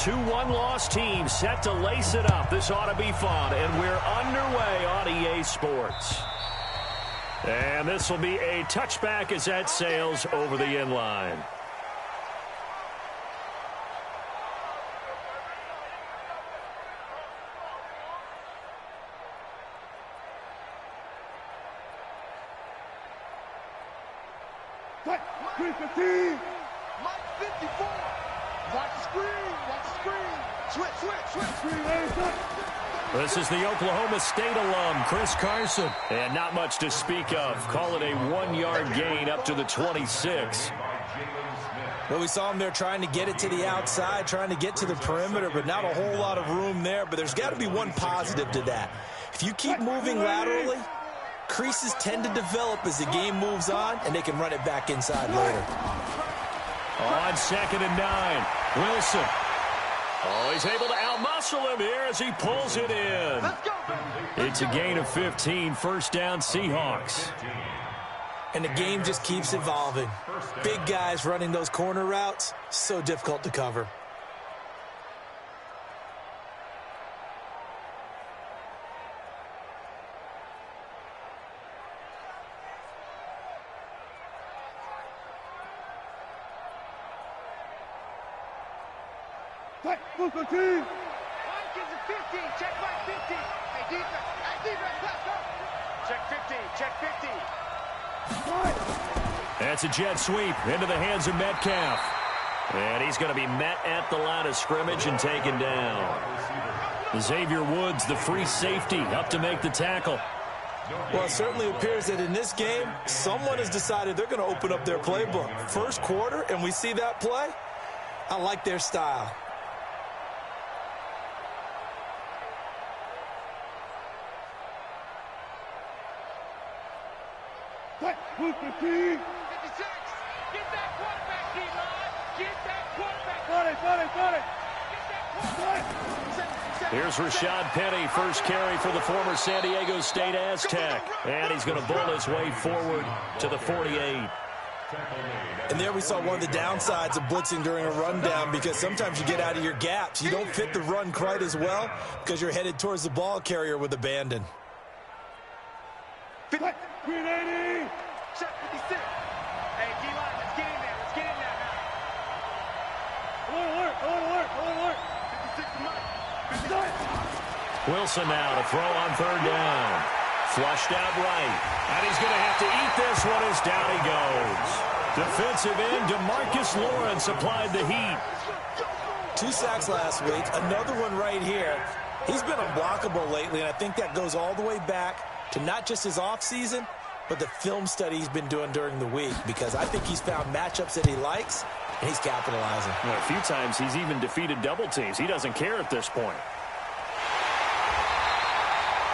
Two one-loss teams set to lace it up. This ought to be fun, and we're underway on EA Sports. And this will be a touchback as that sails over the inline. Mike 54. Watch the screen. Watch the screen. Switch. This is the Oklahoma State alum, Chris Carson. And not much to speak of. Call it a 1-yard gain up to the 26. Well, we saw him there trying to get it to the outside, trying to get to the perimeter, but not a whole lot of room there. But there's got to be one positive to that. If you keep moving laterally, creases tend to develop as the game moves on, and they can run it back inside later. On 2nd and 9, Wilson. Oh, he's able to outmuscle him here as he pulls it in. It's a gain of 15, first down Seahawks. And the game just keeps evolving. Big guys running those corner routes, so difficult to cover. Mike is a 15. Check Mike 15. Hey, defense. Let's go. Check 15. Check 15. That's a jet sweep into the hands of Metcalf. And he's going to be met at the line of scrimmage and taken down. Xavier Woods, the free safety, up to make the tackle. Well, it certainly appears that in this game, someone has decided they're going to open up their playbook. First quarter, and we see that play. I like their style. Get that quarterback, D-line. Get that quarterback. Got it. Here's Rashad Penny, first carry for the former San Diego State Aztec. And he's going to bull his way forward to the 48. And there we saw one of the downsides of blitzing during a rundown, because sometimes you get out of your gaps. You don't fit the run quite as well because you're headed towards the ball carrier with abandon. 380. Check 56. Hey, D-line, let's get in there. Let's get in there now. Alert. 56 to Mike. 56. Wilson now to throw on 3rd down. Flushed out right. And he's going to have to eat this one as down he goes. Defensive end DeMarcus Lawrence applied the heat. 2 sacks last week. Another one right here. He's been unblockable lately, and I think that goes all the way back to not just his offseason, but the film study he's been doing during the week, because I think he's found matchups that he likes, and he's capitalizing. Well, a few times he's even defeated double teams. He doesn't care at this point.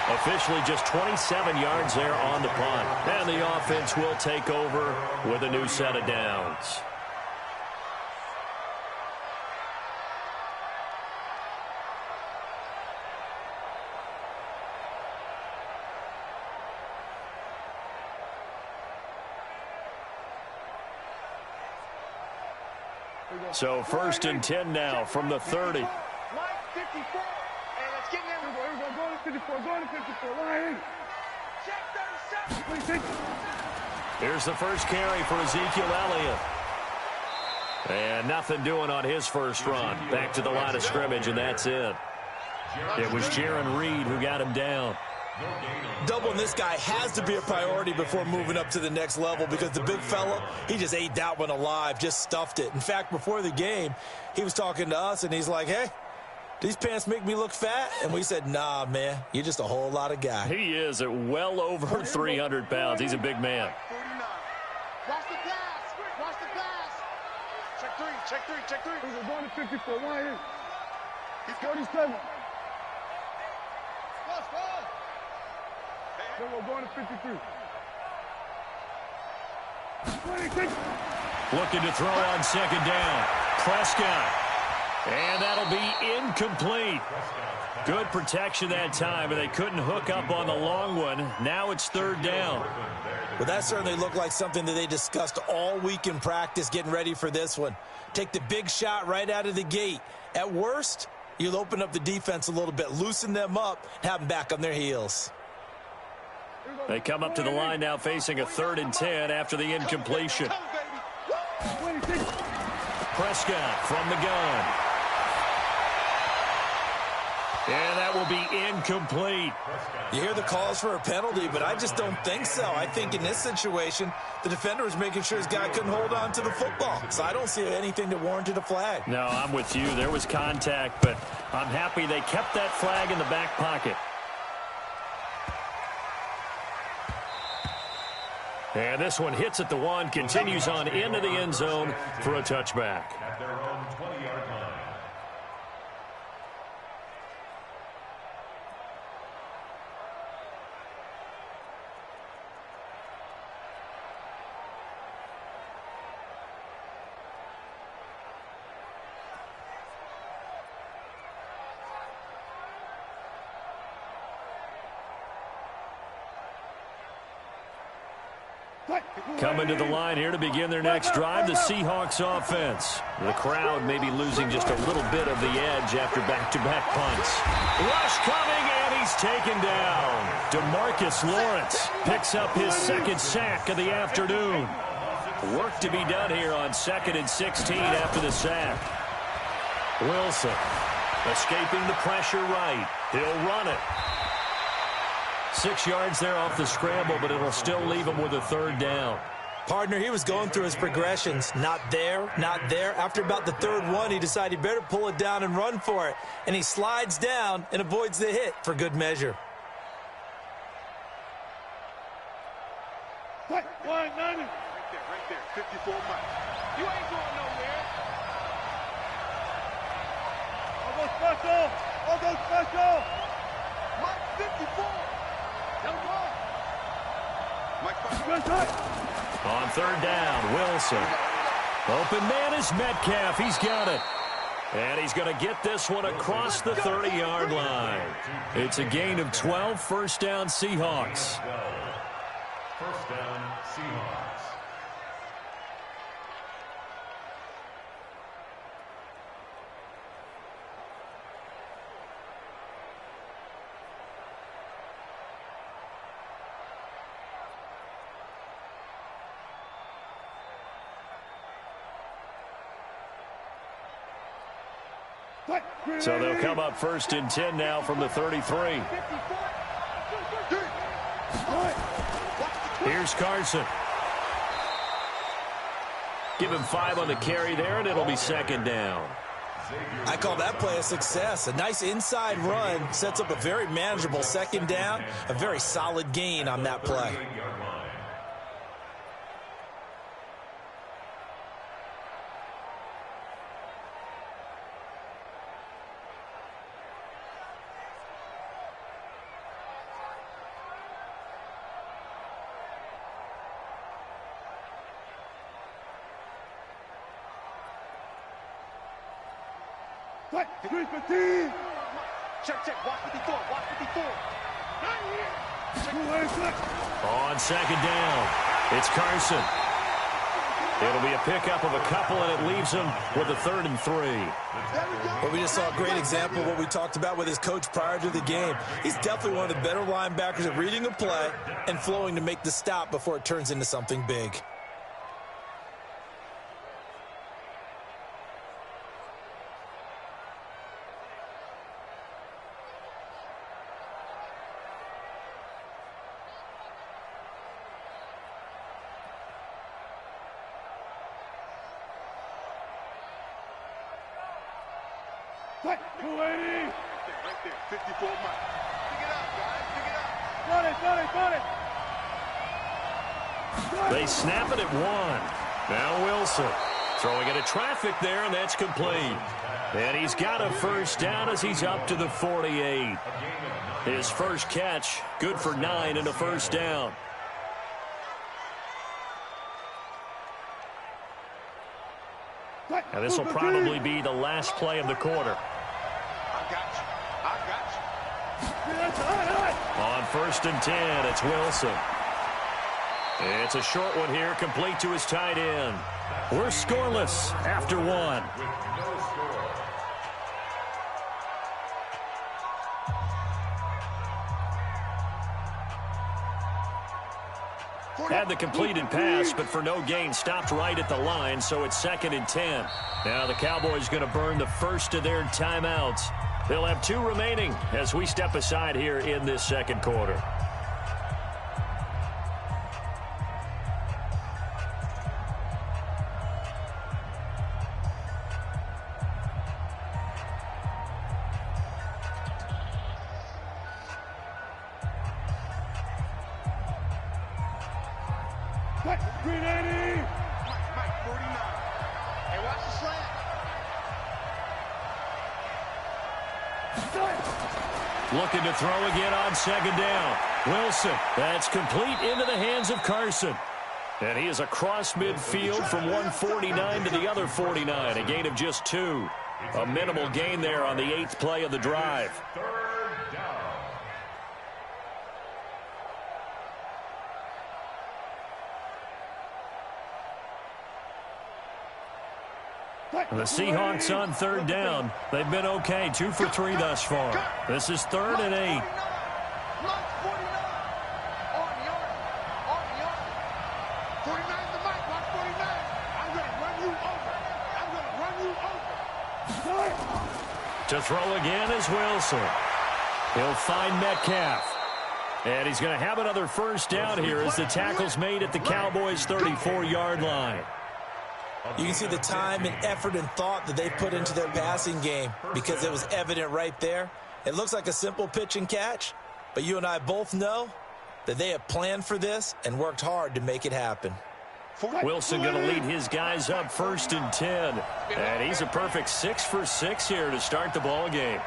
Officially just 27 yards there on the punt. And the offense will take over with a new set of downs. So 1st and 10 now from the 30. Mike 54. Hey, let's get in there. Go to 54. Line. Check 37. Here's the first carry for Ezekiel Elliott. And nothing doing on his first run. Back to the line of scrimmage, and that's it. It was Jaron Reed who got him down. Doubling this guy has to be a priority before moving up to the next level, because the big fella, he just ate that one alive, just stuffed it. In fact, before the game, he was talking to us, and he's like, hey, these pants make me look fat? And we said, nah, man, you're just a whole lot of guy. He is at well over 300 pounds. He's a big man. 49. Watch the pass. Check three. He's going to 54. Line. He's 47. Then we're going to 53. 26. Looking to throw on 2nd down. Prescott. And that'll be incomplete. Good protection that time, and they couldn't hook up on the long one. Now it's third down. Well, that certainly looked like something that they discussed all week in practice getting ready for this one. Take the big shot right out of the gate. At worst, you'll open up the defense a little bit, loosen them up, and have them back on their heels. They come up to the line now facing a 3rd and 10 after the incompletion. Prescott from the gun. And that will be incomplete. You hear the calls for a penalty, but I just don't think so. I think in this situation, the defender was making sure his guy couldn't hold on to the football. So I don't see anything that warranted a flag. No, I'm with you. There was contact, but I'm happy they kept that flag in the back pocket. And this one hits at the 1, continues on into the end zone for a touchback. At their own 20-yard line. Coming to the line here to begin their next drive, the Seahawks offense. The crowd may be losing just a little bit of the edge after back-to-back punts. Rush coming, and he's taken down. DeMarcus Lawrence picks up his 2nd sack of the afternoon. Work to be done here on 2nd and 16 after the sack. Wilson escaping the pressure right. He'll run it. 6 yards there off the scramble, but it'll still leave him with a 3rd down. Partner, he was going through his progressions. Not there, not there. After about the 3rd one, he decided he better pull it down and run for it. And he slides down and avoids the hit for good measure. Right there, 54 miles. You ain't going nowhere. I'll go special. Mike 54. On 3rd down, Wilson. Open man is Metcalf. He's got it. And he's going to get this one across the 30-yard line. It's a gain of 12, 1st down Seahawks. 1st down Seahawks. So they'll come up 1st and 10 now from the 33. Here's Carson. Give him 5 on the carry there, and it'll be 2nd down. I call that play a success. A nice inside run sets up a very manageable 2nd down. A very solid gain on that play. Check, watch 54, watch 54. On 2nd down, it's Carson. It'll be a pickup of a couple, and it leaves him with a 3rd and 3. Well, we just saw a great example of what we talked about with his coach prior to the game. He's definitely one of the better linebackers at reading a play and flowing to make the stop before it turns into something big. Right there, 54 miles. Pick it up, guys, pick it up. They snap it at 1. Now Wilson throwing into traffic there, and that's complete. And he's got a 1st down as he's up to the 48. His first catch, good for 9 and a 1st down. And this will probably be the last play of the quarter. I got you. On 1st and 10, it's Wilson. It's a short one here, complete to his tight end. We're scoreless after one. Had the completed pass, but for no gain, stopped right at the line, so it's 2nd and 10. Now the Cowboys going to burn the first of their timeouts. They'll have 2 remaining as we step aside here in this second quarter. Looking to throw again on 2nd down. Wilson, that's complete into the hands of Carson. And he is across midfield from 149 to the other 49, a gain of just 2. A minimal gain there on the 8th play of the drive. The Seahawks on 3rd down. They've been okay, 2 for 3 thus far. This is 3rd and 8. To throw again is Wilson. He'll find Metcalf. And he's going to have another 1st down here as the tackle's made at the Cowboys' 34-yard line. You can see the time and effort and thought that they put into their passing game because it was evident right there. It looks like a simple pitch and catch, but you and I both know that they have planned for this and worked hard to make it happen. Wilson going to lead his guys up 1st and 10. And he's a perfect 6 for 6 here to start the ball game.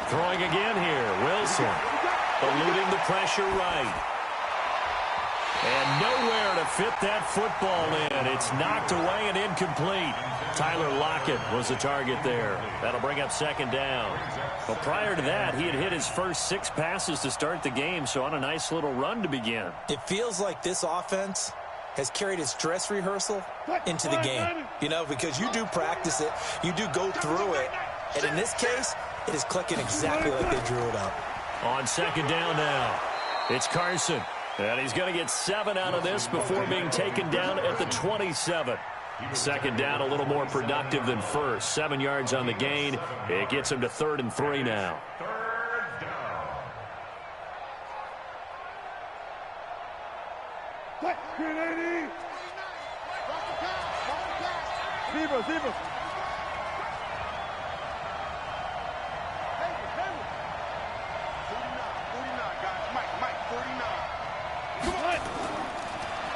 Throwing again here, Wilson. Eluding the pressure right. And nowhere to fit that football in. It's knocked away and incomplete. Tyler Lockett was the target there. That'll bring up 2nd down. But prior to that, he had hit his first 6 passes to start the game, so on a nice little run to begin. It feels like this offense has carried its dress rehearsal into the game. You know, because you do practice it, you do go through it, and in this case, it is clicking exactly like they drew it up. On 2nd down now, it's Carson. And he's going to get 7 out of this before being taken down at the 27. 2nd down, a little more productive than first. 7 yards on the gain. It gets him to 3rd and 3 now. Zebra.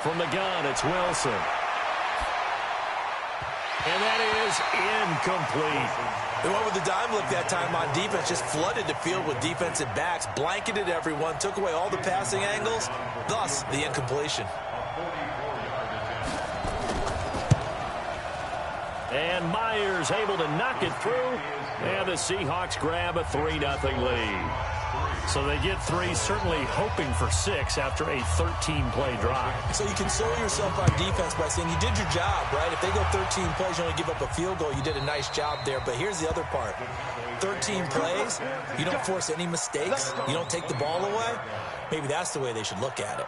From the gun, it's Wilson. And that is incomplete. They went with the dime look that time on defense, just flooded the field with defensive backs, blanketed everyone, took away all the passing angles, thus the incompletion. And Myers able to knock it through, and the Seahawks grab a 3-0 lead. So they get 3, certainly hoping for 6 after a 13-play drive. So you console yourself on defense by saying you did your job, right? If they go 13 plays, you only give up a field goal, you did a nice job there. But here's the other part. 13 plays, you don't force any mistakes, you don't take the ball away. Maybe that's the way they should look at it.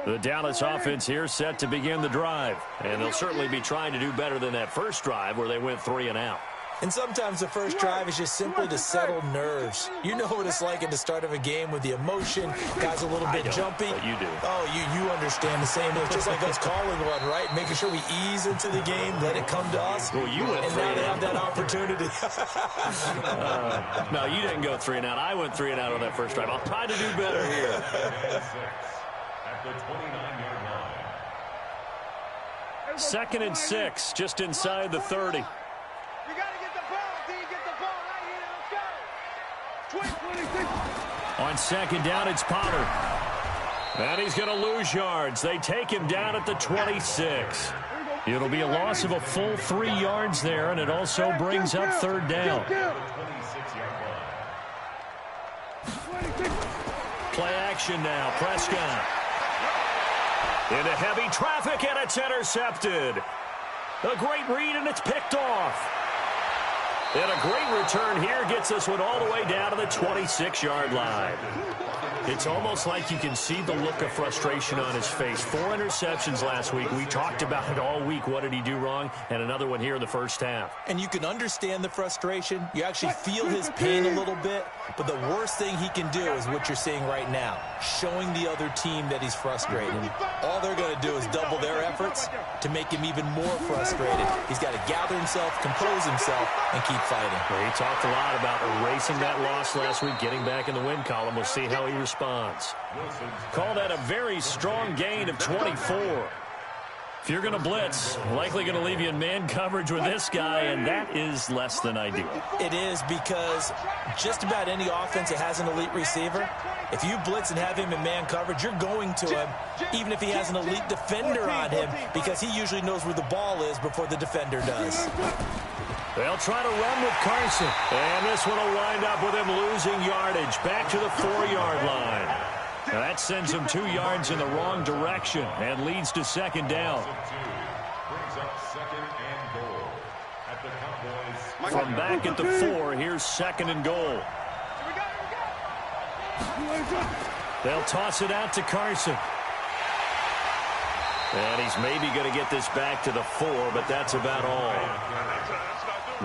The Dallas offense here set to begin the drive. And they'll certainly be trying to do better than that first drive where they went 3 and out. And sometimes the first drive is just simply to settle nerves. You know what it's like at the start of a game with the emotion, guys a little bit jumpy. But you do. Oh, you understand the same. It's just like us calling one, right? Making sure we ease into the game, let it come to us. Well, you went and now they have that opportunity. No, you didn't go 3 and out. I went 3 and out on that first drive. I'll try to do better here. At the 29-yard line. 2nd and 6, just inside the 30. On second down, it's Pollard. And he's going to lose yards. They take him down at the 26. It'll be a loss of a full 3 yards there, and it also brings up third down. Play action now. Prescott. Into heavy traffic, and it's intercepted. A great read, and it's picked off. And a great return here gets this one all the way down to the 26-yard line. It's almost like you can see the look of frustration on his face. 4 interceptions last week. We talked about it all week. What did he do wrong? And another one here in the first half. And you can understand the frustration. You actually feel his pain a little bit. But the worst thing he can do is what you're seeing right now, showing the other team that he's frustrated. And all they're going to do is double their efforts to make him even more frustrated. He's got to gather himself, compose himself, and keep fighting. Well, he talked a lot about erasing that loss last week, getting back in the win column. We'll see how he responds. Call that a very strong gain of 24. If you're going to blitz, likely going to leave you in man coverage with this guy, and that is less than ideal. It is, because just about any offense that has an elite receiver, if you blitz and have him in man coverage, you're going to him, even if he has an elite defender on him, because he usually knows where the ball is before the defender does. They'll try to run with Carson, and this one will wind up with him losing yardage back to the 4-yard line. Now that sends him 2 yards in the wrong direction and leads to second down. From back at the 4, here's second and goal. They'll toss it out to Carson. And he's maybe going to get this back to the 4, but that's about all.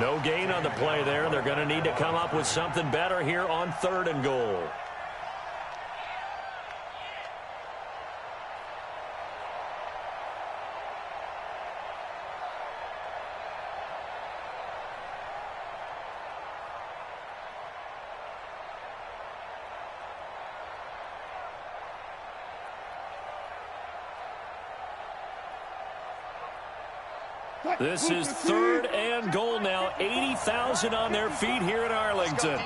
No gain on the play there. They're going to need to come up with something better here on third and goal. This is third and goal now. 80,000 on their feet here in Arlington.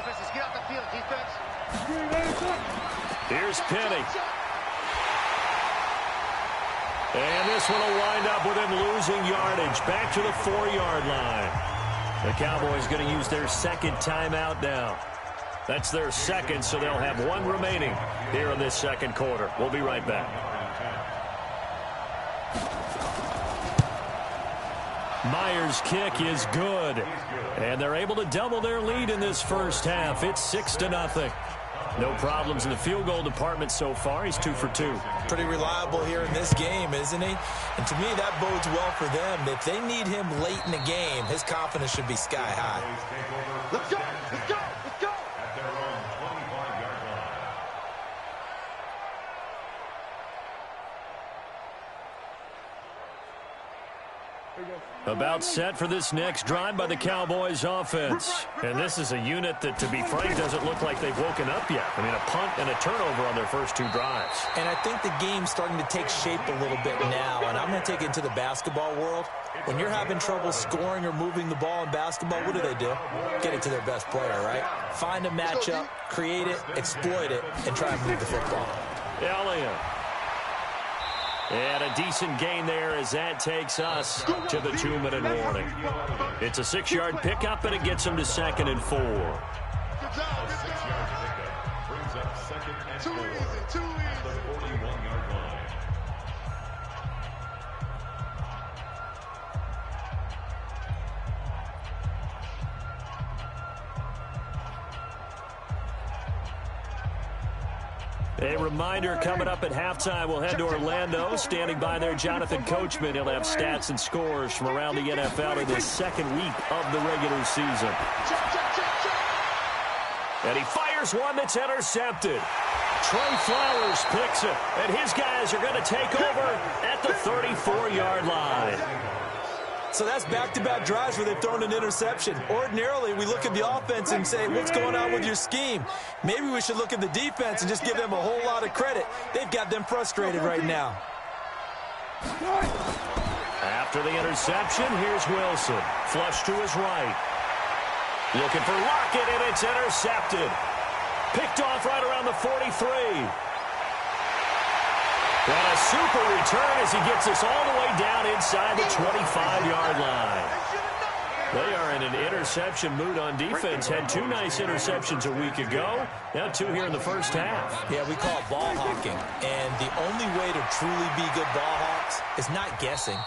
Here's Penny. And this one will wind up with him losing yardage back to the 4-yard line. The Cowboys going to use their second timeout now. That's their second, so they'll have 1 remaining here in this second quarter. We'll be right back. Myers' kick is good, and they're able to double their lead in this first half. It's 6-0. No problems in the field goal department so far. He's 2 for 2. Pretty reliable here in this game, isn't he? And to me, that bodes well for them. If they need him late in the game, his confidence should be sky high. Let's go! Let's go! Let's go! At their own 25-yard line. About set for this next drive by the Cowboys offense. And this is a unit that, to be frank, doesn't look like they've woken up yet. I mean, a punt and a turnover on their first 2 drives. And I think the game's starting to take shape a little bit now. And I'm going to take it into the basketball world. When you're having trouble scoring or moving the ball in basketball, what do? Get it to their best player, right? Find a matchup, create it, exploit it, and try and move the football. Elliott. And a decent gain there as that takes us to the 2-minute warning. It's a 6-yard pickup, and it gets them to second and 4. Good job, good job. Brings up second and 4. Too easy, too easy. At the 41-yard line. A reminder, coming up at halftime, we'll head to Orlando. Standing by there, Jonathan Coachman. He'll have stats and scores from around the NFL in this second week of the regular season. And he fires one that's intercepted. Trey Flowers picks it, and his guys are going to take over at the 34-yard line. So that's back-to-back drives where they've thrown an interception. Ordinarily, we look at the offense and say, what's going on with your scheme? Maybe we should look at the defense and just give them a whole lot of credit. They've got them frustrated right now. After the interception, here's Wilson. Flush to his right. Looking for Lockett, and it's intercepted. Picked off right around the 43. And a super return as he gets us all the way down inside the 25-yard line. They are in an interception mood on defense. Had 2 nice interceptions a week ago. Now 2 here in the first half. Yeah, we call it ball hawking. And the only way to truly be good ball hawks is not guessing.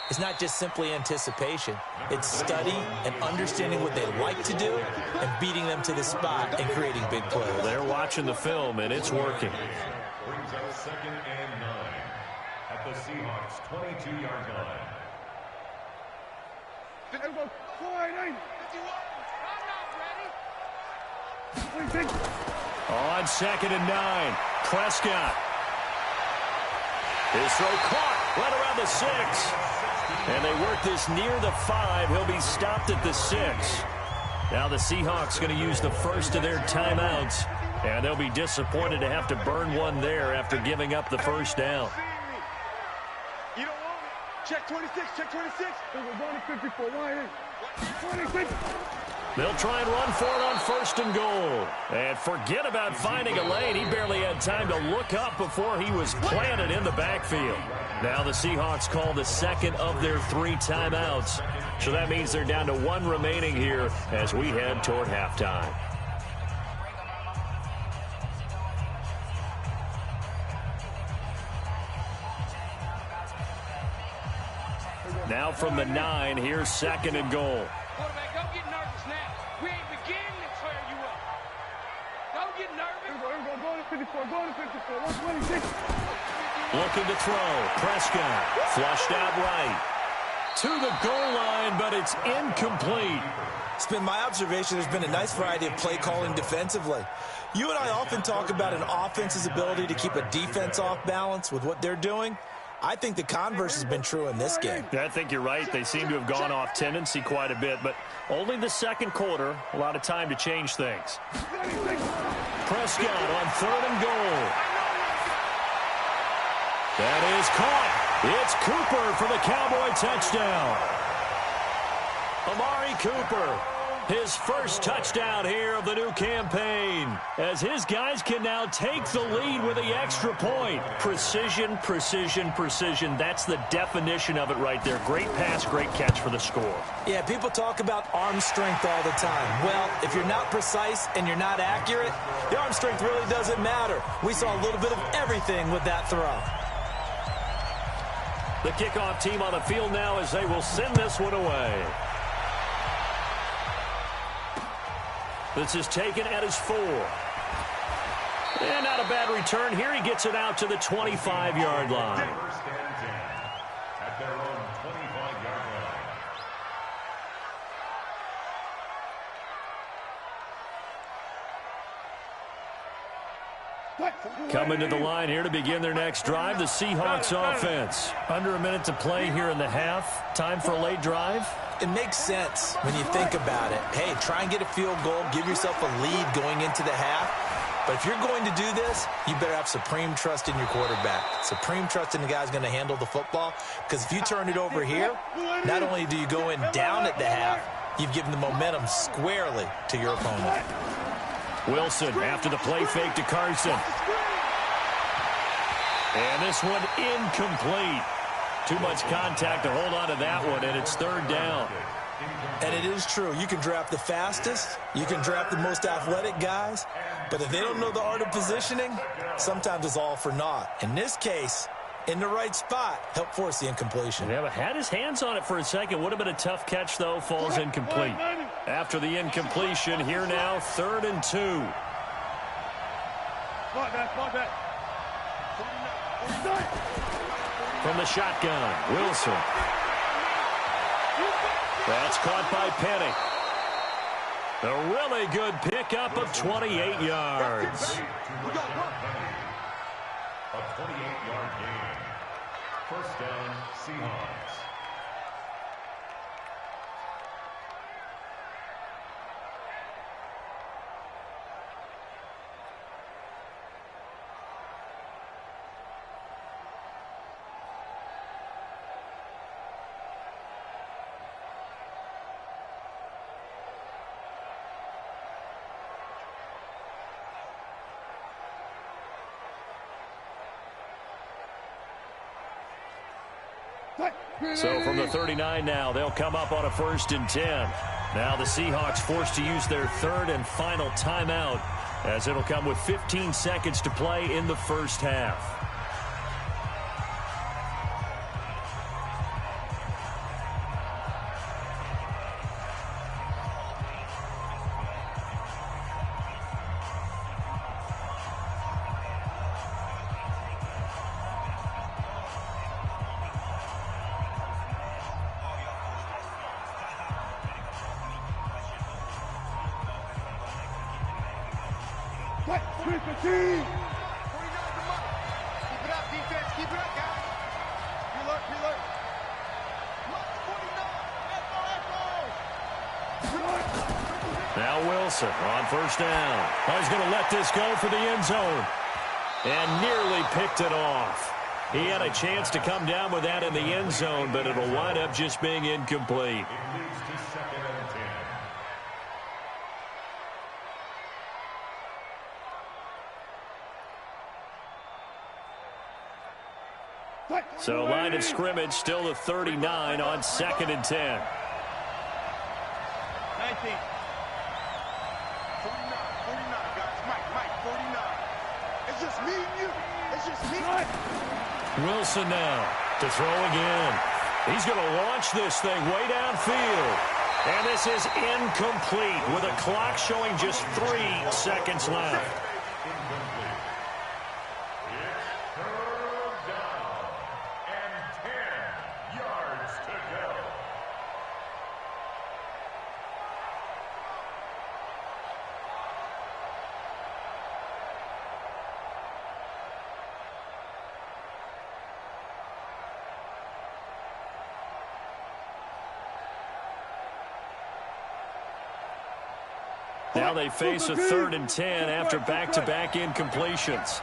It's not just simply anticipation. It's study and understanding what they like to do and beating them to the spot and creating big plays. They're watching the film, and it's working. Brings up 2nd and 9 at the Seahawks' 22-yard line. On 2nd and 9, Prescott. His throw caught right around the 6. And they work this near the 5. He'll be stopped at the 6. Now the Seahawks going to use the first of their timeouts. And they'll be disappointed to have to burn one there after giving up the first down. You don't want it. Check 26, check 26. We're going to 54. Why 26. They'll try and run for it on 1st and goal. And forget about finding a lane. He barely had time to look up before he was planted in the backfield. Now the Seahawks call the second of their 3 timeouts. So that means they're down to 1 remaining here as we head toward halftime. Now from the 9, here's 2nd and goal. Quarterback, don't get nervous now. We ain't beginning to tear you up. Don't get nervous. Go to 54, go to 54, 126. Looking to throw. Prescott flushed out right. To the goal line, but it's incomplete. It's been my observation there's been a nice variety of play calling defensively. You and I often talk about an offense's ability to keep a defense off balance with what they're doing. I think the converse has been true in this game. Yeah, I think you're right. They seem to have gone off tendency quite a bit, but only the second quarter, a lot of time to change things. Prescott on 3rd and goal. That is caught. It's Cooper for the Cowboy touchdown. Amari Cooper, his first touchdown here of the new campaign, as his guys can now take the lead with the extra point. Precision, precision, precision. That's the definition of it right there. Great pass, great catch for the score. Yeah, people talk about arm strength all the time. Well, if you're not precise and you're not accurate, the arm strength really doesn't matter. We saw a little bit of everything with that throw. The kickoff team on the field now as they will send this one away. This is taken at his 4. And not a bad return here. He gets it out to the 25-yard line. 1st and 10 at their own 25-yard line. Coming to the line here to begin their next drive, the Seahawks offense. Under a minute to play here in the half. Time for a late drive. It makes sense when you think about it. Hey, try and get a field goal. Give yourself a lead going into the half. But if you're going to do this, you better have supreme trust in your quarterback. Supreme trust in the guy's going to handle the football. Because if you turn it over here, not only do you go in down at the half, you've given the momentum squarely to your opponent. Wilson after the play fake to Carson. And this one incomplete. Too much contact to hold on to that one, and it's 3rd down. And it is true. You can draft the fastest. You can draft the most athletic guys. But if they don't know the art of positioning, sometimes it's all for naught. In this case, in the right spot, help force the incompletion. Yeah, but had his hands on it for a second. Would have been a tough catch, though. Falls incomplete. After the incompletion, here now, 3rd and 2. From the shotgun, Wilson. That's caught by Penny. A really good pickup of 28 yards. A 28-yard gain. 1st down, Seahawks. So from the 39 now, they'll come up on a 1st and 10. Now the Seahawks forced to use their 3rd and final timeout, as it'll come with 15 seconds to play in the first half. Keep it up, defense. Keep it up, guys. Reload. Now Wilson on 1st down. Oh, he's going to let this go for the end zone. And nearly picked it off. He had a chance to come down with that in the end zone, but it'll wind up just being incomplete. So line of scrimmage still the 39 on 2nd and 10. 19. 49, guys. Mike, 49. It's just me and you. It's just me. Wilson now to throw again. He's going to launch this thing way downfield. And this is incomplete with a clock showing just 3 seconds left. Now they face a 3rd and 10 after back-to-back incompletions.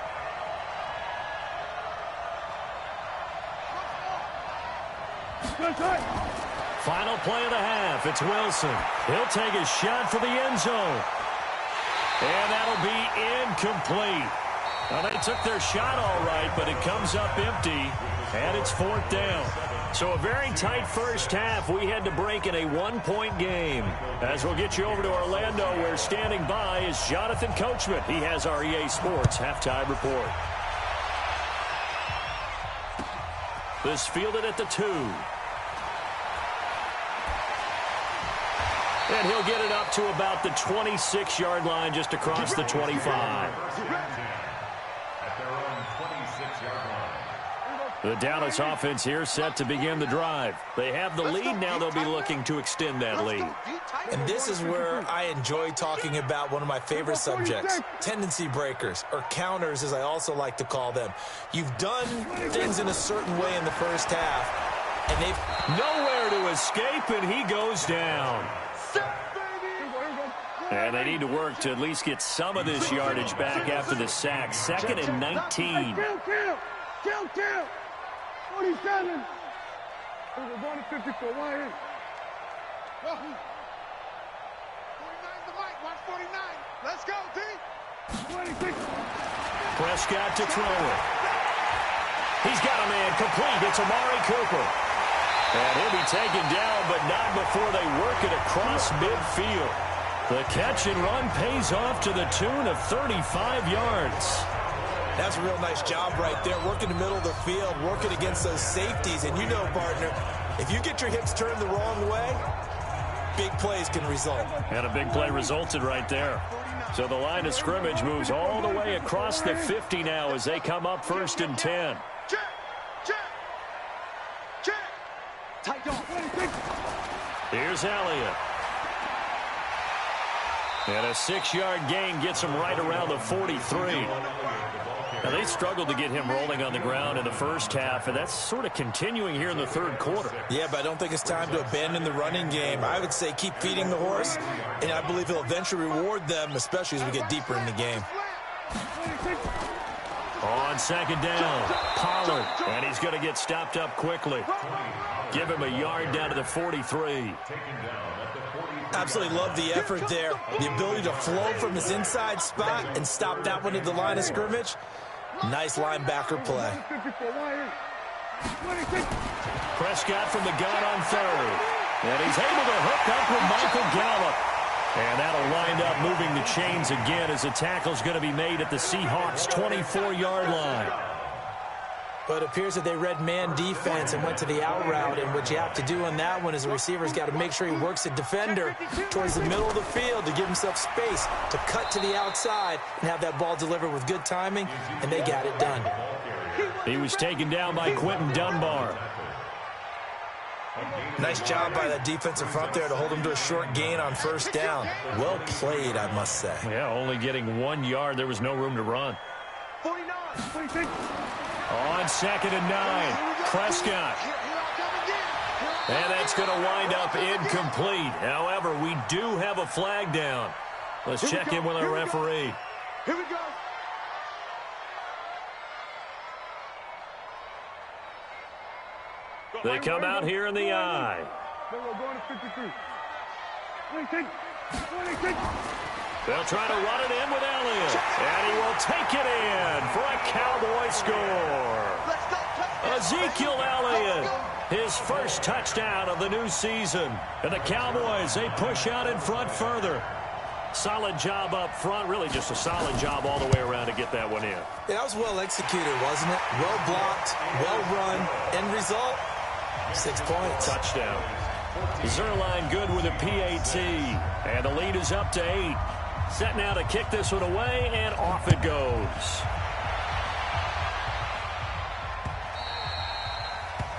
Final play of the half. It's Wilson. He'll take a shot for the end zone. And that'll be incomplete. Well, they took their shot all right, but it comes up empty, and it's 4th down. So a very tight first half. We had to break in a 1-point game. As we'll get you over to Orlando, where standing by is Jonathan Coachman. He has our EA Sports halftime report. This fielded at the 2. And he'll get it up to about the 26-yard line, just across the 25. The Dallas offense here set to begin the drive. They have the lead now. They'll be looking to extend that lead. And this is where I enjoy talking about one of my favorite subjects, tendency breakers, or counters as I also like to call them. You've done things in a certain way in the first half, and they've nowhere to escape, and he goes down. And they need to work to at least get some of this yardage back after the sack. 2nd and 19. Kill. 47. We're going to 54. Why here? 49 the mic. Watch 49. Let's go, D. 26. Prescott to throw it. He's got a man complete. It's Amari Cooper. And he'll be taken down, but not before they work it across midfield. The catch and run pays off to the tune of 35 yards. That's a real nice job right there, working the middle of the field, working against those safeties. And you know, partner, if you get your hips turned the wrong way, big plays can result. And a big play resulted right there. So the line of scrimmage moves all the way across the 50 now as they come up 1st and 10. Tight dog. Here's Elliott. And a 6-yard gain gets him right around the 43. Now, they struggled to get him rolling on the ground in the first half, and that's sort of continuing here in the 3rd quarter. Yeah, but I don't think it's time to abandon the running game. I would say keep feeding the horse, and I believe he'll eventually reward them, especially as we get deeper in the game. On 2nd down, Pollard, and he's going to get stopped up quickly. Give him a yard down to the 43. Absolutely love the effort there. The ability to flow from his inside spot and stop that one at the line of scrimmage. Nice linebacker play. Prescott from the gun on third. And he's able to hook up with Michael Gallup. And that'll wind up moving the chains again as the tackle's going to be made at the Seahawks' 24-yard line. But it appears that they read man defense and went to the out route, and what you have to do on that one is the receiver's got to make sure he works the defender towards the middle of the field to give himself space to cut to the outside and have that ball delivered with good timing, and they got it done. He was taken down by Quentin Dunbar. Nice job by that defensive front there to hold him to a short gain on first down. Well played, I must say. Yeah, only getting 1 yard. There was no room to run. 49. On 2nd and 9, Prescott. And that's going to wind up incomplete. However, we do have a flag down. Let's check in with our referee. Here we go. They come out here in the eye. We're going to 53. 26. They'll try to run it in with Elliott. And he will take it in for a Cowboy score. Ezekiel Elliott, his first touchdown of the new season. And the Cowboys, they push out in front further. Solid job up front. Really just a solid job all the way around to get that one in. Yeah, that was well executed, wasn't it? Well blocked, well run. End result, 6 points. Touchdown. Zerline good with a PAT. And the lead is up to 8. Set now to kick this one away, and off it goes.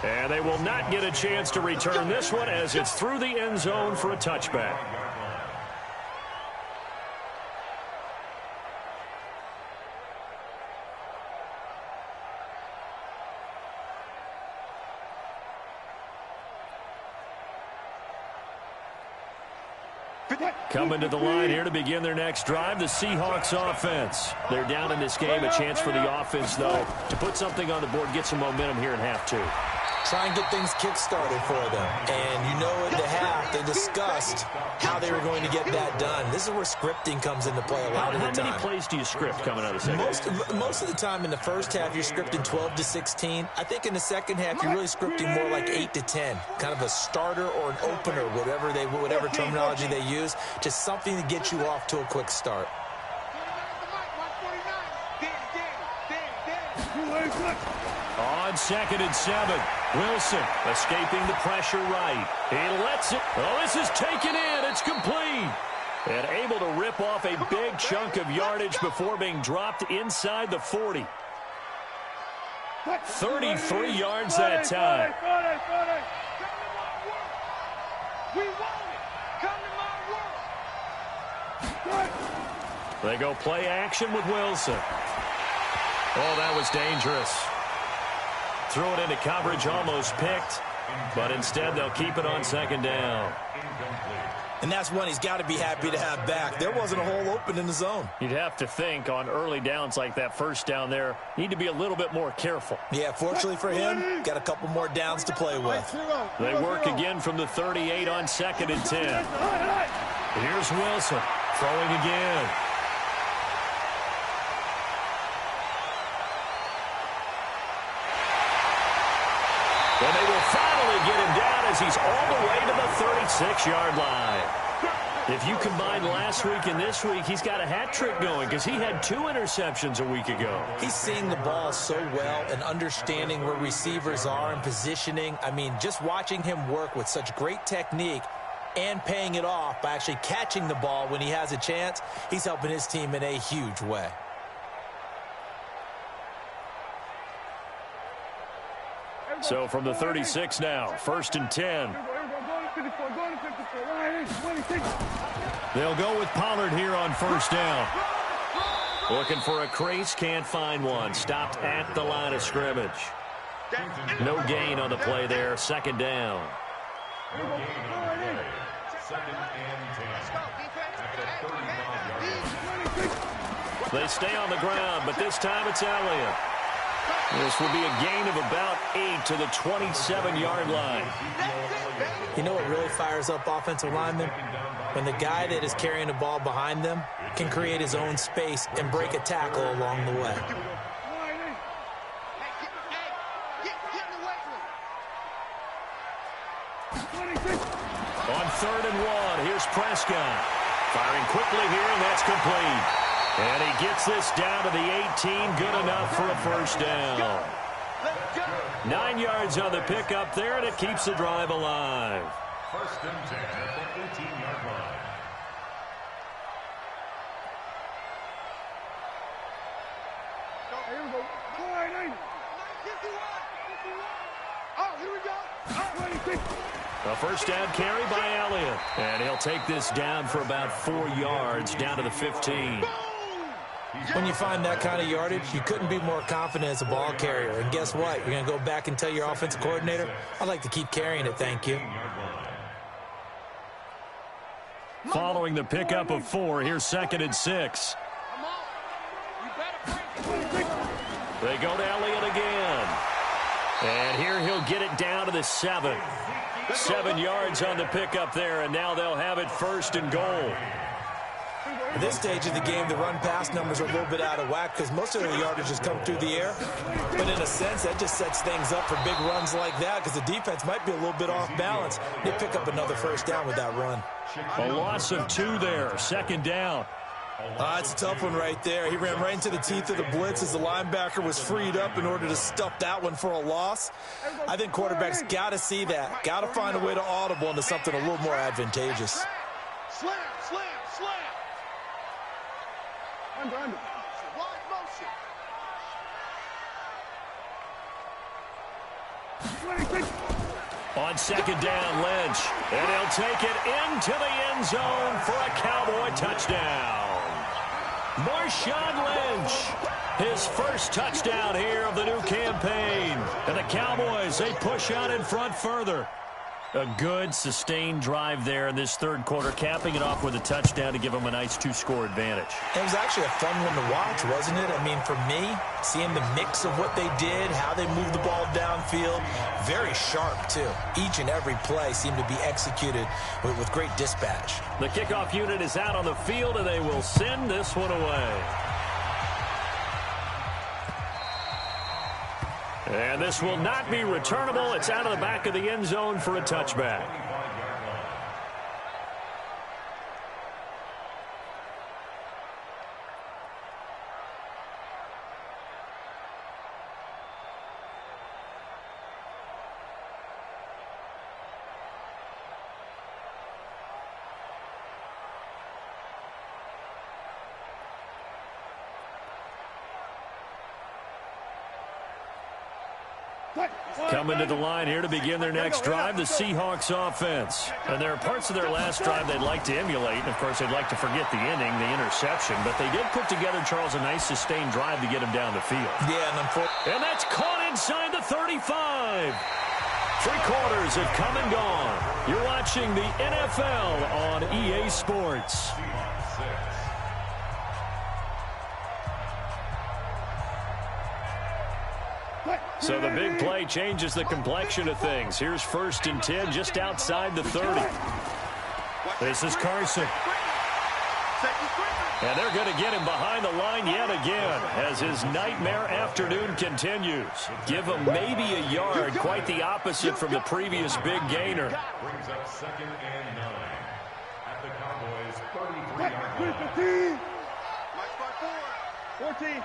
And they will not get a chance to return this one as it's through the end zone for a touchback. Coming to the line here to begin their next drive, the Seahawks offense. They're down in this game. A chance for the offense, though, to put something on the board, get some momentum here in half 2. Try and get things kick-started for them. And you know at the half, they discussed how they were going to get that done. This is where scripting comes into play a lot of the time. How many plays do you script coming out of the second half? Most of the time in the first half, you're scripting 12 to 16. I think in the second half, you're really scripting more like 8 to 10. Kind of a starter or an opener, whatever terminology they use. Just something to get you off to a quick start. On 2nd and 7, Wilson escaping the pressure right. He lets it. Oh, this is taken in. It's complete. And able to rip off a big chunk of yardage before being dropped inside the 40. 33 yards that time. We want it. Come to my world. They go play action with Wilson. Oh, that was dangerous. Threw it into coverage, almost picked. But instead, they'll keep it on 2nd down. And that's one he's got to be happy to have back. There wasn't a hole open in the zone. You'd have to think on early downs like that first down there, need to be a little bit more careful. Yeah, fortunately for him, got a couple more downs to play with. They work again from the 38 on 2nd and 10. Here's Wilson throwing again. And they will finally get him down as he's all the way to the 36-yard line. If you combine last week and this week, he's got a hat trick going because he had 2 interceptions a week ago. He's seeing the ball so well and understanding where receivers are and positioning. I mean, just watching him work with such great technique and paying it off by actually catching the ball when he has a chance, he's helping his team in a huge way. So from the 36 now, 1st and 10. They'll go with Pollard here on 1st down. Looking for a crease, can't find one. Stopped at the line of scrimmage. No gain on the play there, 2nd down. They stay on the ground, but this time it's Elliott. This will be a gain of about 8 to the 27-yard line. You know what really fires up offensive linemen? When the guy that is carrying the ball behind them can create his own space and break a tackle along the way. Get in the weight room. 3rd and 1. Here's Prescott. Firing quickly here, and that's complete. And he gets this down to the 18. Good enough for a first down. 9 yards on the pickup there, and it keeps the drive alive. 1st and 10 at the 18-yard line. Here we go. Oh, here we go. A first down carry by Elliott. And he'll take this down for about 4 yards, down to the 15. When you find that kind of yardage, you couldn't be more confident as a ball carrier. And guess what? You're going to go back and tell your offensive coordinator, I'd like to keep carrying it, thank you. Following the pickup of 4, here's 2nd and 6. They go to Elliott again. And here he'll get it down to the 7. 7 yards on the pickup there, and now they'll have it 1st and goal. At this stage of the game, the run-pass numbers are a little bit out of whack because most of the yardage has come through the air. But in a sense, that just sets things up for big runs like that because the defense might be a little bit off balance. They pick up another first down with that run. A loss of 2 there, 2nd down. It's a tough one right there. He ran right into the teeth of the blitz as the linebacker was freed up in order to stuff that one for a loss. I think quarterbacks got to see that. Got to find a way to audible into something a little more advantageous. Slam, slam, slam. Under. Wide motion. On 2nd down, Lynch. And he'll take it into the end zone for a Cowboy touchdown. Marshawn Lynch, his first touchdown here of the new campaign. And the Cowboys, they push out in front further. A good, sustained drive there in this 3rd quarter, capping it off with a touchdown to give them a nice 2-score advantage. It was actually a fun one to watch, wasn't it? I mean, for me, seeing the mix of what they did, how they moved the ball downfield, very sharp, too. Each and every play seemed to be executed with great dispatch. The kickoff unit is out on the field, and they will send this one away. And this will not be returnable. It's out of the back of the end zone for a touchback. Coming to the line here to begin their next drive, the Seahawks offense. And there are parts of their last drive they'd like to emulate. And, of course, they'd like to forget the inning, the interception. But they did put together, Charles, a nice sustained drive to get him down the field. Yeah, and that's caught inside the 35. 3 quarters have come and gone. You're watching the NFL on EA Sports. So the big play changes the complexion of things. Here's 1st and 10 just outside the 30. This is Carson. And they're going to get him behind the line yet again as his nightmare afternoon continues. Give him maybe a yard, quite the opposite from the previous big gainer. Brings up 2nd and 9 at the Cowboys' 33-yard line. 14.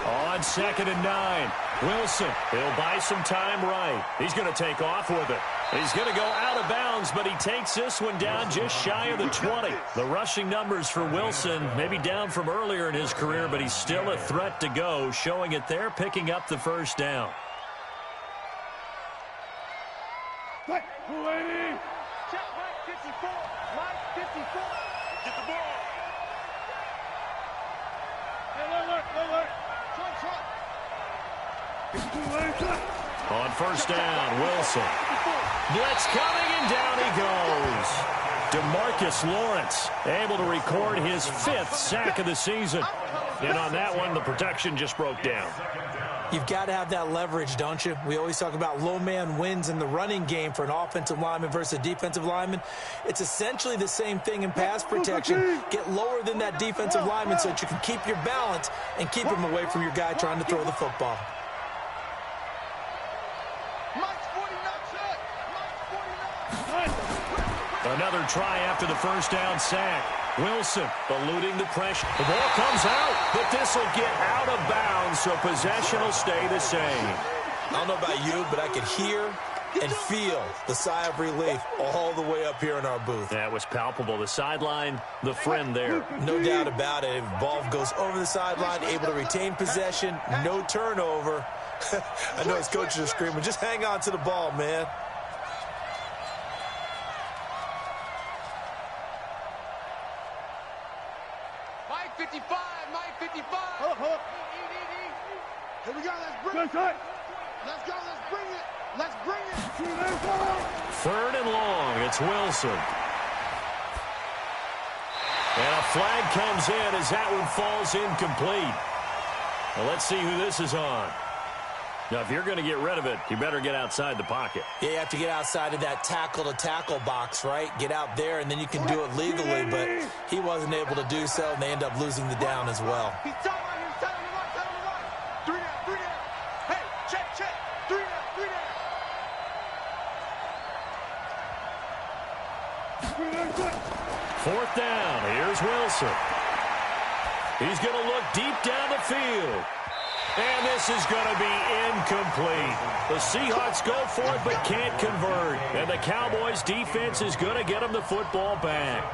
On 2nd and 9, Wilson, he'll buy some time right. He's going to take off with it. He's going to go out of bounds, but he takes this one down just shy of the 20. The rushing numbers for Wilson, maybe down from earlier in his career, but he's still a threat to go, showing it there, picking up the first down. Check right 54. Right 54. Get the ball. On 1st down, Wilson. Blitz coming, and down he goes. DeMarcus Lawrence able to record his 5th sack of the season. And on that one, the protection just broke down. You've got to have that leverage, don't you? We always talk about low man wins in the running game for an offensive lineman versus a defensive lineman. It's essentially the same thing in pass protection. Get lower than that defensive lineman so that you can keep your balance and keep him away from your guy trying to throw the football. Mike's 40, not check. another try after the first down sack. Wilson eluding the pressure. The ball comes out, but this will get out of bounds, so possession will stay the same. I don't know about you, but I could hear and feel the sigh of relief all the way up here in our booth. That was palpable. The sideline, the friend there. No doubt about it. Ball goes over the sideline, able to retain possession, no turnover. I know his coaches are screaming, just hang on to the ball, man. Mike 55, Mike 55. Hold up. Here we go, let's bring it. Let's go, let's bring it. Let's bring it. Third and long, it's Wilson. And a flag comes in as that one falls incomplete. Well, let's see who this is on. Now, if you're going to get rid of it, you better get outside the pocket. Yeah, you have to get outside of that tackle-to-tackle box, right? Get out there, and then you can do it legally, but he wasn't able to do so, and they end up losing the down as well. He's telling him to run. 3 down. Hey, check. 3 down. Fourth down, here's Wilson. He's going to look deep down the field. And this is going to be incomplete. The Seahawks go for it but can't convert. And the Cowboys defense is going to get them the football back.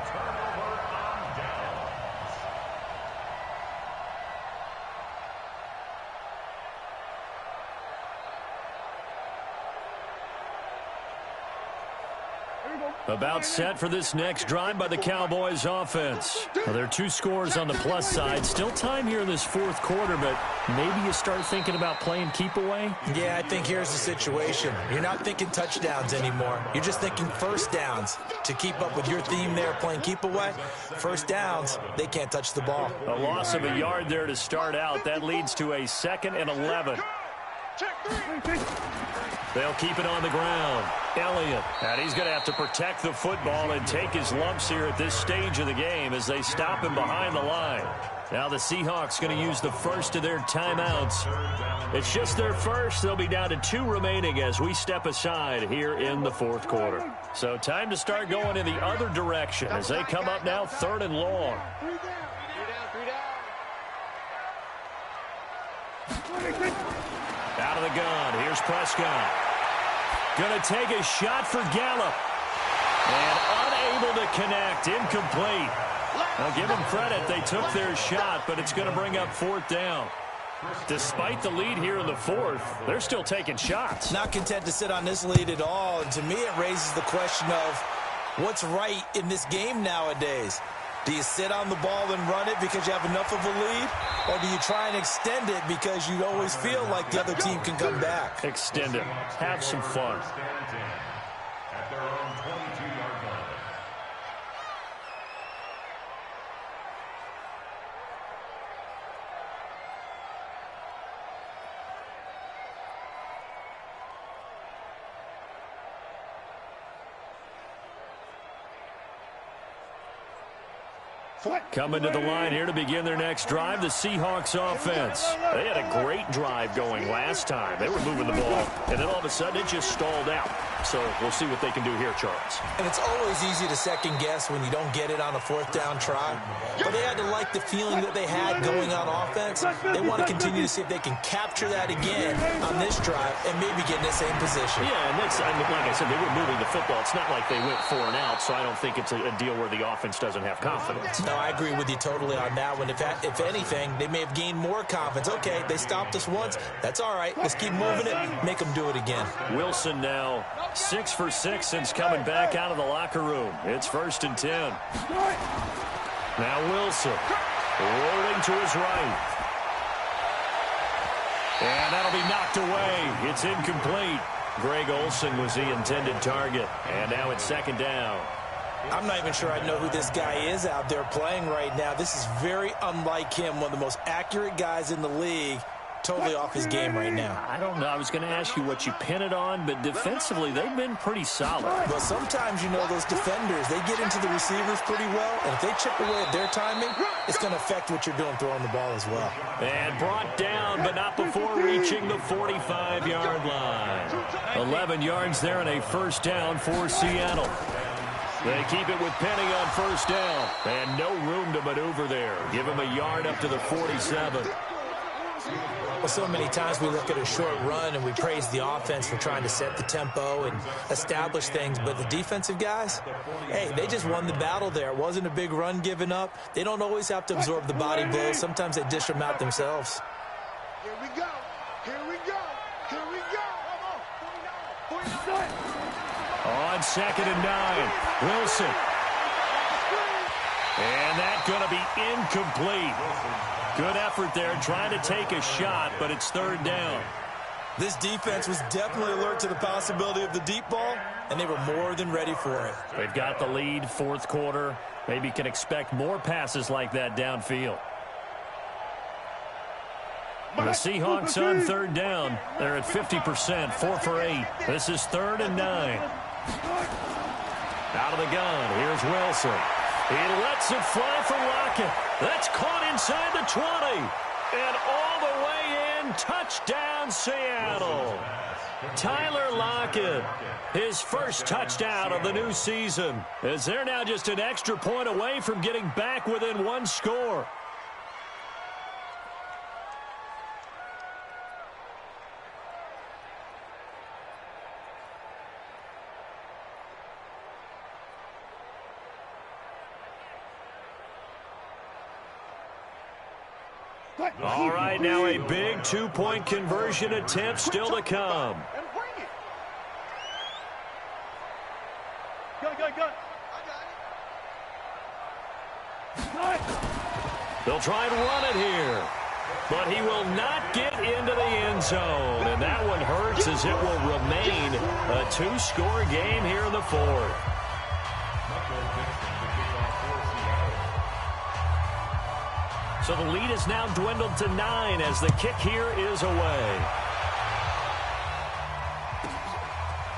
About set for this next drive by the Cowboys offense. Well, there are 2 scores on the plus side. Still time here in this fourth quarter, but maybe you start thinking about playing keep away? Yeah, I think here's the situation. You're not thinking touchdowns anymore. You're just thinking first downs. To keep up with your theme there, playing keep away, first downs, they can't touch the ball. A loss of a yard there to start out. That leads to a 2nd and 11. They'll keep it on the ground. Elliott. And he's going to have to protect the football and take his lumps here at this stage of the game as they stop him behind the line. Now the Seahawks going to use the first of their timeouts. It's just their first. They'll be down to 2 remaining as we step aside here in the fourth quarter. So time to start going in the other direction as they come up now 3rd and long. 3 down. Out of the gun. Here's Prescott. Going to take a shot for Gallup. And unable to connect. Incomplete. Now give them credit. They took their shot, but it's going to bring up 4th down. Despite the lead here in the 4th, they're still taking shots. Not content to sit on this lead at all. And to me, it raises the question of what's right in this game nowadays. Do you sit on the ball and run it because you have enough of a lead? Or do you try and extend it because you always feel like the other team can come back? Extend it. Have some fun. At their own 22-yard line. Coming to the line here to begin their next drive, the Seahawks offense. They had a great drive going last time. They were moving the ball, and then all of a sudden it just stalled out. So we'll see what they can do here, Charles. And it's always easy to second guess when you don't get it on a 4th down try. But they had to like the feeling that they had going on offense. They want to continue to see if they can capture that again on this drive and maybe get in the same position. Yeah, and that's, like I said, they were moving the football. It's not like they went 4 and out, so I don't think it's a deal where the offense doesn't have confidence. No, I agree with you totally on that one. If anything, they may have gained more confidence. Okay, they stopped us once. That's all right. Let's keep moving it. Make them do it again. Wilson now 6 for 6 since coming back out of the locker room. It's 1st and 10. Now Wilson rolling to his right. And that'll be knocked away. It's incomplete. Greg Olsen was the intended target. And now it's 2nd down. I'm not even sure I know who this guy is out there playing right now. This is very unlike him, one of the most accurate guys in the league. Totally off his game right now. I don't know. I was going to ask you what you pin it on, but defensively, they've been pretty solid. Well, sometimes, you know, those defenders, they get into the receivers pretty well, and if they chip away at their timing, it's going to affect what you're doing throwing the ball as well. And brought down, but not before reaching the 45-yard line. 11 yards there and a 1st down for Seattle. They keep it with Penny on first down. And no room to maneuver there. Give him a yard up to the 47. Well, so many times we look at a short run and we praise the offense for trying to set the tempo and establish things, but the defensive guys, hey, they just won the battle there. It wasn't a big run given up. They don't always have to absorb the body blows. Sometimes they dish them out themselves. Here we go. Here we go. Here we go. On 2nd and 9, Wilson. And that's going to be incomplete. Good effort there, trying to take a shot, but it's 3rd down. This defense was definitely alert to the possibility of the deep ball, and they were more than ready for it. They've got the lead, 4th quarter. Maybe can expect more passes like that downfield. The Seahawks on 3rd down. They're at 50%, 4 for 8. This is 3rd and 9. Out of the gun, here's Wilson. He lets it fly for Lockett. That's caught inside the 20. And all the way in, touchdown Seattle. Tyler Lockett, his first touchdown of the new season, as they're now just an extra point away from getting back within 1 score. All right, now a big 2-point conversion attempt still to come. They'll try and run it here, but he will not get into the end zone, and that one hurts as it will remain a 2-score game here in the 4th. So the lead is now dwindled to 9 as the kick here is away.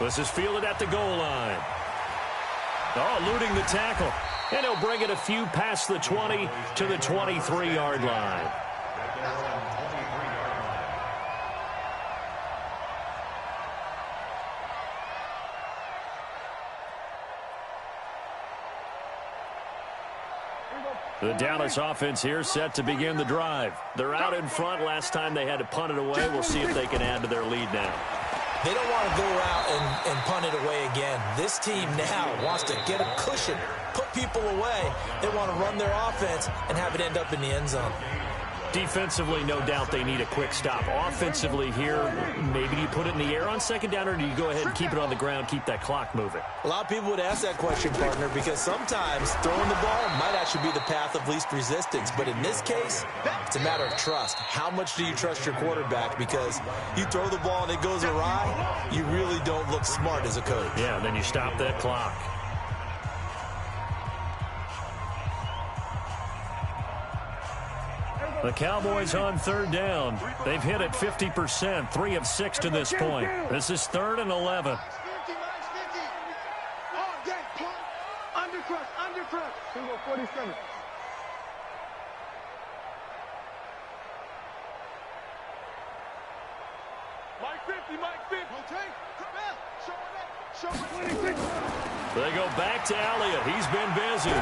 This is fielded at the goal line. Oh, eluding the tackle. And he'll bring it a few past the 20 to the 23-yard line. The Dallas offense here set to begin the drive. They're out in front. Last time they had to punt it away. We'll see if they can add to their lead now. They don't want to go out and punt it away again. This team now wants to get a cushion, put people away. They want to run their offense and have it end up in the end zone. Defensively, no doubt they need a quick stop. Offensively here, maybe you put it in the air on 2nd down, or do you go ahead and keep it on the ground, keep that clock moving? A lot of people would ask that question, partner, because sometimes throwing the ball might actually be the path of least resistance. But in this case, it's a matter of trust. How much do you trust your quarterback? Because you throw the ball and it goes awry, you really don't look smart as a coach. Yeah, and then you stop that clock. The Cowboys on 3rd down. They've hit it 50%, 3 of 6 to this point. This is 3rd and 11. Undercrush. 47. Mike 50. Okay. Come in. Show it. They go back to Elliott. He's been busy.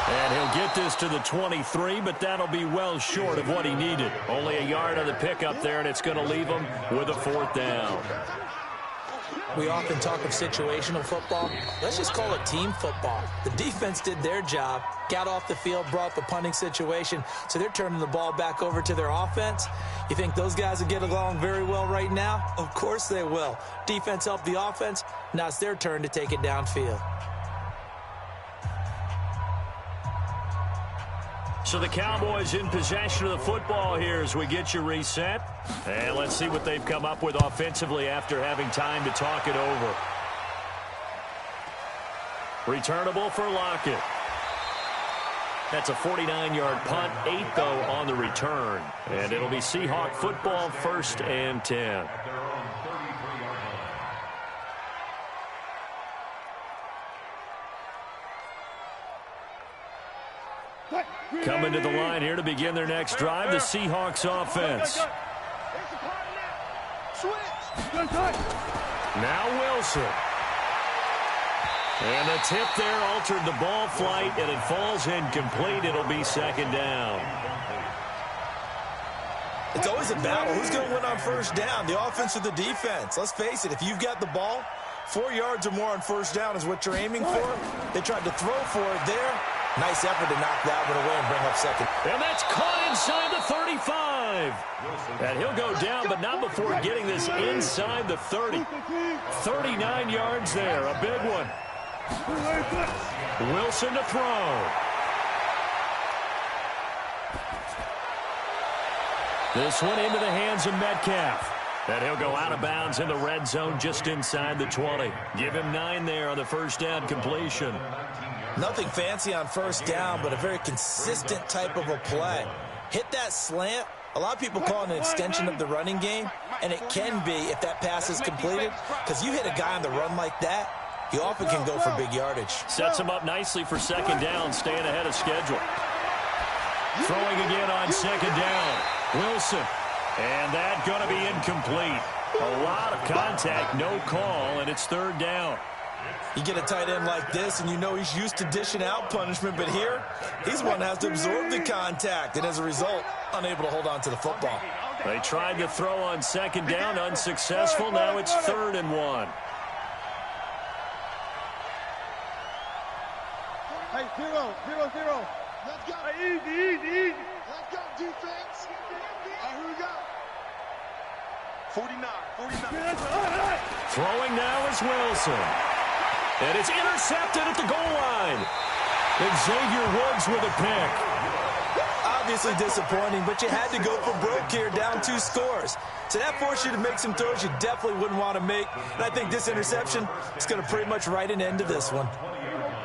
And he'll get this to the 23, but that'll be well short of what he needed. Only a yard on the pickup there, and it's going to leave him with a 4th down. We often talk of situational football. Let's just call it team football. The defense did their job, got off the field, brought the punting situation, so they're turning the ball back over to their offense. You think those guys will get along very well right now? Of course they will. Defense helped the offense. Now it's their turn to take it downfield. So the Cowboys in possession of the football here as we get you reset. And let's see what they've come up with offensively after having time to talk it over. Returnable for Lockett. That's a 49-yard punt, 8 though on the return. And it'll be Seahawk football, 1st and 10. Coming to the line here to begin their next drive, the Seahawks offense. Now Wilson. And the tip there altered the ball flight, and it falls incomplete. It'll be second down. It's always a battle. Who's going to win on first down, the offense or the defense? Let's face it, if you've got the ball, 4 yards or more on first down is what you're aiming for. They tried to throw for it there. Nice effort to knock that one away and bring up second. And that's caught inside the 35. And he'll go down, but not before getting this inside the 30. 39 yards there, a big one. Wilson to throw. This one into the hands of Metcalf. And he'll go out of bounds in the red zone just inside the 20. Give him 9 there on the first down completion. Nothing fancy on first down, but a very consistent type of a play. Hit that slant. A lot of people call it an extension of the running game, and it can be if that pass is completed, because you hit a guy on the run like that, he often can go for big yardage. Sets him up nicely for second down, staying ahead of schedule. Throwing again on second down. Wilson. And that's going to be incomplete. A lot of contact, no call, and it's third down. You get a tight end like this, and you know he's used to dishing out punishment, but here, he's one that has to absorb the contact, and as a result, unable to hold on to the football. They tried to throw on second down, unsuccessful. Now it's 3rd and 1. Hey, 0-0-0. Let's go. Hey, easy. Let's go, defense. Here we go. 49. Throwing now is Wilson. And it's intercepted at the goal line. Xavier Woods with a pick. Obviously disappointing, but you had to go for broke here, down 2 scores. So that forced you to make some throws you definitely wouldn't want to make. And I think this interception is going to pretty much write an end to this one.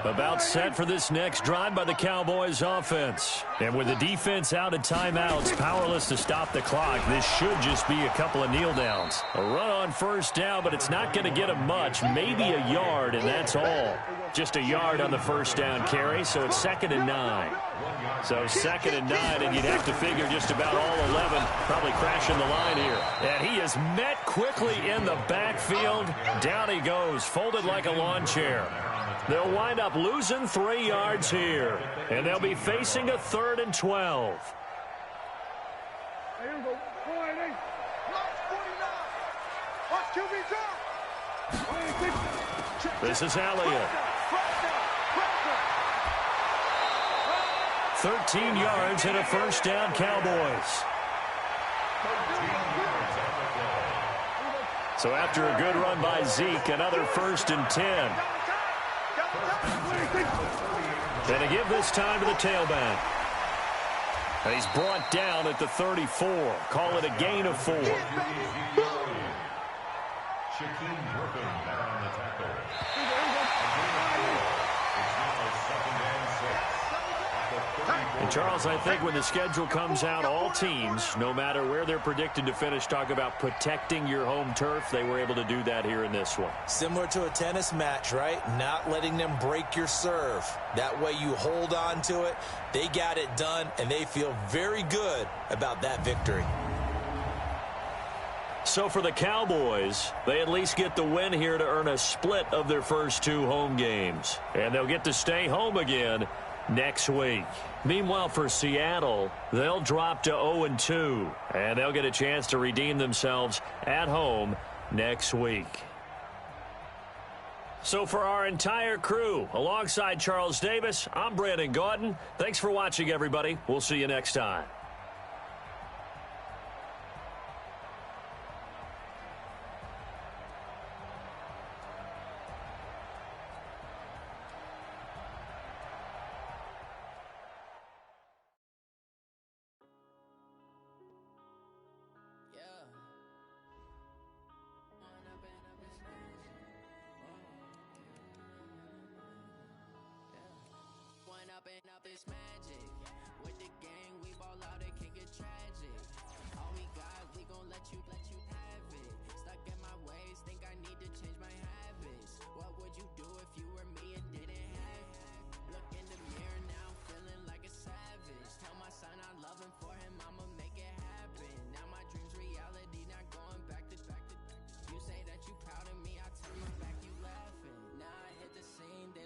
About set for this next drive by the Cowboys offense. And with the defense out of timeouts, powerless to stop the clock, this should just be a couple of kneel downs. A run on first down, but it's not going to get them much, maybe a yard, and that's all. Just a yard on the first down carry, so it's 2nd and 9. So 2nd and 9, and you'd have to figure just about all 11 probably crashing the line here. And he is met quickly in the backfield. Down he goes, folded like a lawn chair. They'll wind up losing 3 yards here, and they'll be facing a 3rd and 12. This is Elliott. 13 yards and a first down, Cowboys. So after a good run by Zeke, another 1st and 10. And to give this time to the tailback. And he's brought down at the 34. Call it a gain of 4. And Charles, I think when the schedule comes out, all teams, no matter where they're predicted to finish, talk about protecting your home turf. They were able to do that here in this one. Similar to a tennis match, right? Not letting them break your serve. That way you hold on to it. They got it done, and they feel very good about that victory. So for the Cowboys, they at least get the win here to earn a split of their first 2 home games. And they'll get to stay home again next week. Meanwhile, for Seattle, they'll drop to 0-2, and they'll get a chance to redeem themselves at home next week. So for our entire crew, alongside Charles Davis, I'm Brandon Gaudin. Thanks for watching, everybody. We'll see you next time. Up this magic with the gang, we ball out, it can get tragic. All we got, we gon' let you have it. Stuck in my ways, think I need to change my habits. What would you do if you were me and didn't have it? Look in the mirror now, feeling like a savage. Tell my son I love him, for him I'ma make it happen. Now my dreams reality, not going back to. You say that you proud of me, I turn my back, you laughing. Now I hit the scene.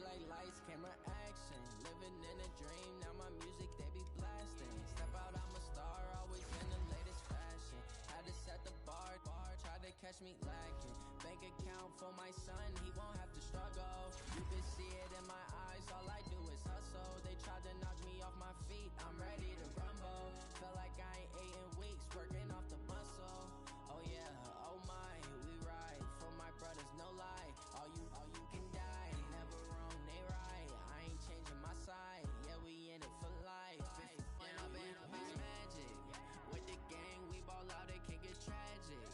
catch me lacking. Bank account for my son, he won't have to struggle. You can see it in my eyes, all I do is hustle. They tried to knock me off my feet, I'm ready to rumble. Felt like I ain't ate in weeks, working off the muscle. Oh yeah, oh my, we ride for my brothers, no lie. All you can die, never wrong, they right. I ain't changing my side, yeah, we in it for life. And I've been magic. With the gang, we ball out, it can get tragic.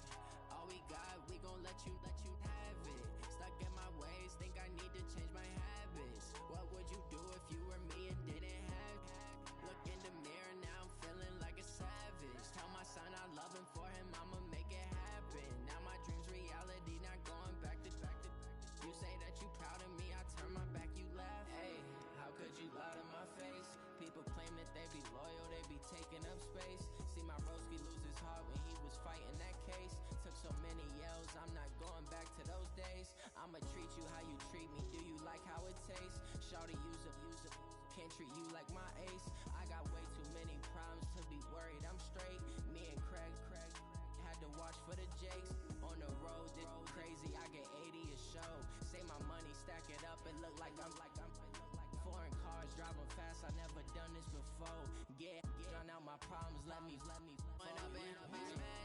All we got, we gon' let you have it. Stuck in my ways, think I need to change my habits. What would you do if you were me and didn't have it? Look in the mirror, now I'm feeling like a savage. Tell my son I love him, for him I'ma make it happen. Now my dream's reality, not going back to. You say that you proud of me, I turn my back, you laugh. Hey, how could you lie to my face? People claim that they be loyal, they be taking up space. See my broski lose his heart when he was fighting that case. Took so many yells, I'm not going back to those days. I'ma treat you how you treat me, do you like how it tastes? Shawty, use up, can't treat you like my ace. I got way too many problems to be worried, I'm straight. Me and Craig had to watch for the Jakes. On the road, this crazy, I get 80 a show. Say my money, stack it up, it look like I'm foreign cars, driving fast, I never done this before. Yeah, drown out my problems, let me. When I've been